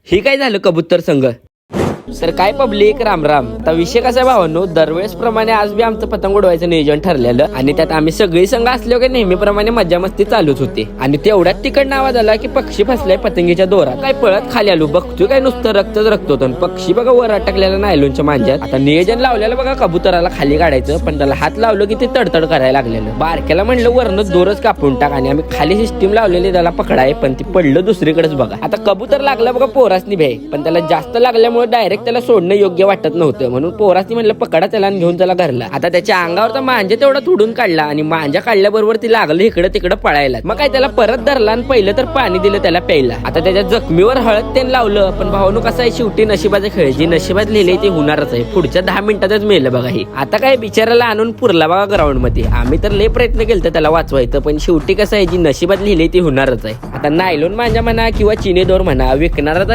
हे काय झालं कबूतर संघ. सर काय पब्लिक राम राम. आता विषय कसा आहे भावांनो, दरवेळेस प्रमाणे आज बी आमचं पतंग उडवायचं नियोजन ठरलेलं आणि त्यात आम्ही सगळी संघ असलो की नेहमीप्रमाणे मजा मस्ती चालूच होती. आणि तेवढ्यात तिकडनं आवाज आला की पक्षी फसलाय पतंगीच्या दोरात. काय पळत खाली आलो, बघतोय काय नुसतं रक्तच रक्त होतं. पक्षी बघा वर अटकलेला नायलॉनच्या मांज्यात. आता नियोजन लावलेलं बघा कबुतराला खाली काढायचं, पण त्याला हात लावलं की ते तडतड करायला लागलेलं. बारक्याला म्हणलं वरनं दोरच कापून टाक आणि आम्ही खाली सिस्टीम लावलेली त्याला पकडाय, पण ती पडलं दुसरीकडेच बघा. आता कबूतर लागला बघा पोरासनी भ्याय, पण त्याला जास्त लागल्यामुळे डायरेक्ट त्याला सोडणं योग्य वाटत नव्हतं. म्हणून पोरासनी म्हणलं पकडा त्याला आणि घेऊन त्याला घरला. आता त्याच्या अंगावरचा मांजा तेवढा तुडून काढला आणि मांजा काढल्याबरोबर ती लागलं इकडे तिकडे पळायला. मग काय त्याला परत धरला आणि पहिलं तर पाणी दिलं त्याला प्यायला. आता त्याच्या जखमीवर हळद तेन लावलं, पण भावानू कसं आहे शेवटी नशिबाचा खेळ. जी नशिबात लिहिलंय ते होणारच आहे. पुढच्या 10 मिनिटातच मेलं बघा हे. आता काय बिचाराला आणून पुरला बघा ग्राउंड मध्ये. आम्ही तर लय प्रयत्न केलता त्याला वाचवायचं, पण शेवटी कसं आहे जी नशिबात लिहिलंय ते होणारच आहे. आता नायलॉन मांजा म्हणा किंवा चिनी दोर म्हणा, विकणारा तर